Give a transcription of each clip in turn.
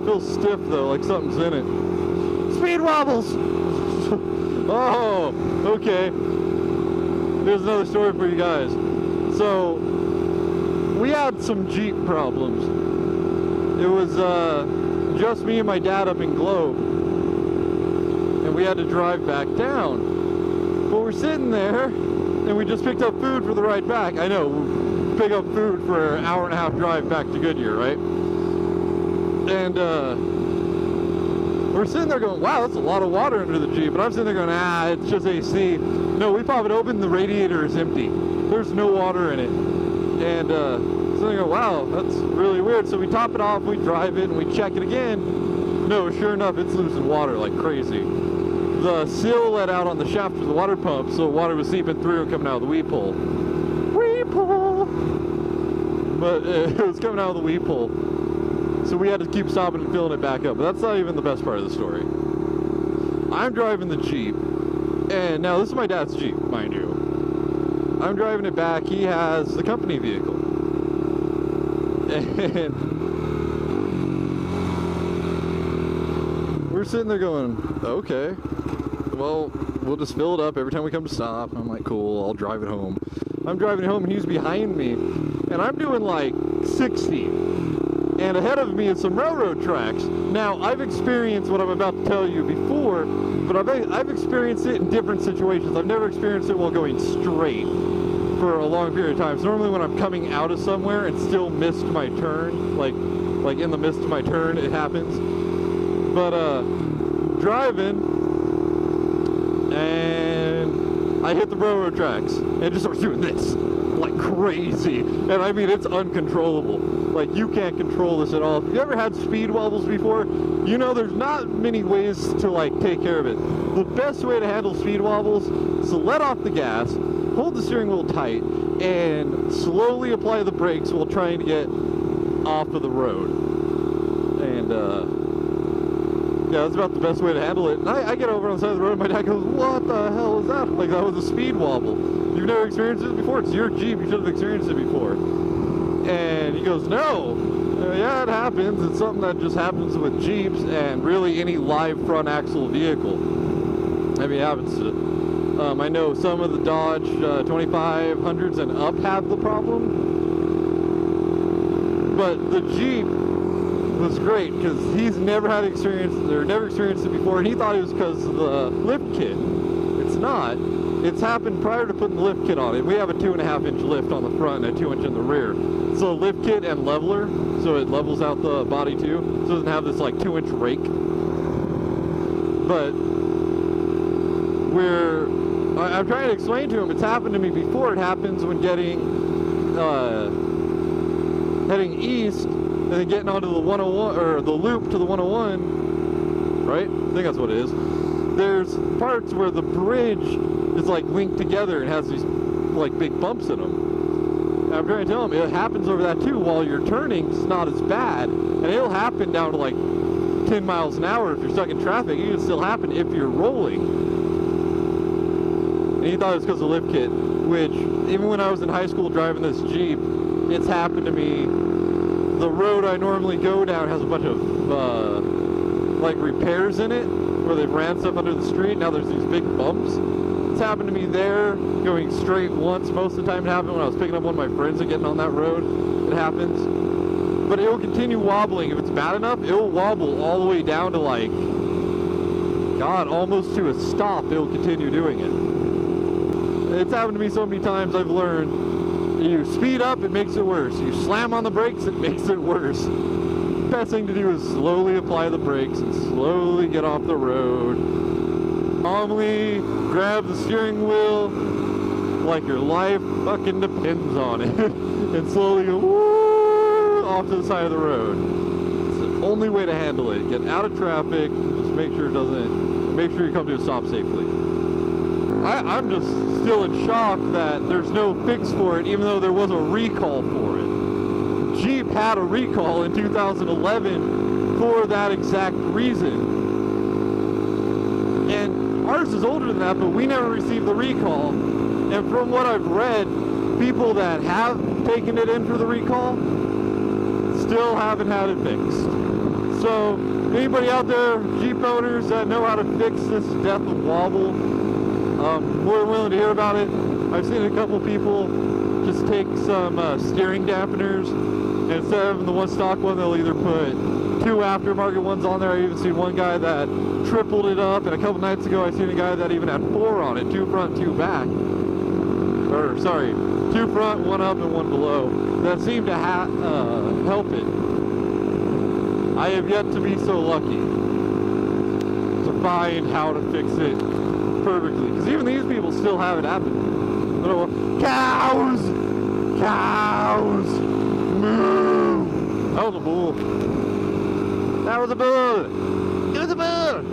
feels stiff though, like something's in it. Speed wobbles! Oh, okay. Here's another story for you guys. So, we had some Jeep problems. It was just me and my dad up in Globe. And we had to drive back down. But we're sitting there, and we just picked up food for the ride back. I know, we pick up food for an hour and a half drive back to Goodyear, right? And we're sitting there going, wow, that's a lot of water under the Jeep. And I'm sitting there going, it's just AC. No, we pop it open, the radiator is empty. There's no water in it. And so they go, wow, that's really weird. So we top it off, we drive it, and we check it again. No, sure enough, it's losing water like crazy. The seal let out on the shaft of the water pump, so water was seeping through and coming out of the weep hole. Weep hole! But it was coming out of the weep hole. So we had to keep stopping and filling it back up. But that's not even the best part of the story. I'm driving the Jeep, and now this is my dad's Jeep, mind you. I'm driving it back. He has the company vehicle. And we're sitting there going, okay, well, we'll just fill it up every time we come to stop. I'm like, cool, I'll drive it home. I'm driving it home, and he's behind me, and I'm doing like 60. And ahead of me is some railroad tracks. Now, I've experienced what I'm about to tell you before, but I've experienced it in different situations. I've never experienced it while going straight for a long period of time. So normally when I'm coming out of somewhere and still missed my turn, like in the midst of my turn, it happens. But driving, and I hit the railroad tracks, and it just starts doing this like crazy. And I mean, it's uncontrollable. Like, you can't control this at all. If you ever had speed wobbles before, you know there's not many ways to like take care of it. The best way to handle speed wobbles is to let off the gas, hold the steering wheel tight, and slowly apply the brakes while trying to get off of the road. And yeah, that's about the best way to handle it. And I get over on the side of the road, and my dad goes, what the hell is that? Like, that was a speed wobble. You've never experienced it before? It's your Jeep, you should have experienced it before. And he goes, no. Yeah, it happens. It's something that just happens with Jeeps and really any live front axle vehicle. I mean, it happens to, I know some of the Dodge 2500s and up have the problem. But the Jeep was great because he's never had experience, or never experienced it before, and he thought it was because of the lift kit. It's not. It's happened prior to putting the lift kit on it. We have a 2.5-inch lift on the front and a 2-inch in the rear. So lift kit and leveler, so it levels out the body too. So it doesn't have this like 2-inch rake. But I'm trying to explain to him, it's happened to me before. It happens when heading east and then getting onto the 101, or the loop to the 101, right? I think that's what it is. There's parts where the bridge is like linked together and has these like big bumps in them. And I'm trying to tell him it happens over that too. While you're turning, it's not as bad, and it'll happen down to like 10 miles an hour if you're stuck in traffic. It can still happen if you're rolling. And he thought it was because of the lift kit, which even when I was in high school driving this Jeep, it's happened to me. The road I normally go down has a bunch of like repairs in it, where they've ran stuff under the street. Now there's these big bumps. It's happened to me there, going straight once. Most of the time it happened when I was picking up one of my friends and getting on that road. It happens. But it will continue wobbling. If it's bad enough, it will wobble all the way down to like, God, almost to a stop. It will continue doing it. It's happened to me so many times. I've learned, you speed up, it makes it worse. You slam on the brakes, it makes it worse. The best thing to do is slowly apply the brakes and slowly get off the road. Calmly grab the steering wheel like your life fucking depends on it. And slowly go off to the side of the road. It's the only way to handle it. Get out of traffic, just make sure you come to a stop safely. I'm just still in shock that there's no fix for it, even though there was a recall for it. Jeep had a recall in 2011 for that exact reason. And ours is older than that, but we never received the recall. And from what I've read, people that have taken it in for the recall still haven't had it fixed. So, anybody out there, Jeep owners that know how to fix this death wobble, more than willing to hear about it. I've seen a couple people just take some steering dampeners, and instead of having the one stock one, they'll either put 2 aftermarket ones on there. I even seen one guy that tripled it up, and a couple nights ago I seen a guy that even had 4 on it, 2 front, 2 back. Or, sorry, 2 front, 1 up, and 1 below. That seemed to help it. I have yet to be so lucky to find how to fix it perfectly. Because even these people still have it happen. Cows! Cows! Moo! That was a bull. That was a bull! It was a bull!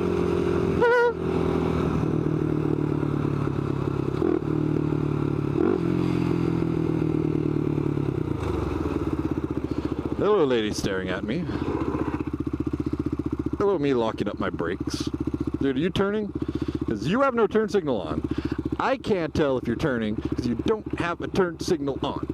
Hello, lady staring at me. Hello, me locking up my brakes. Dude, are you turning? Because you have no turn signal on. I can't tell if you're turning because you don't have a turn signal on.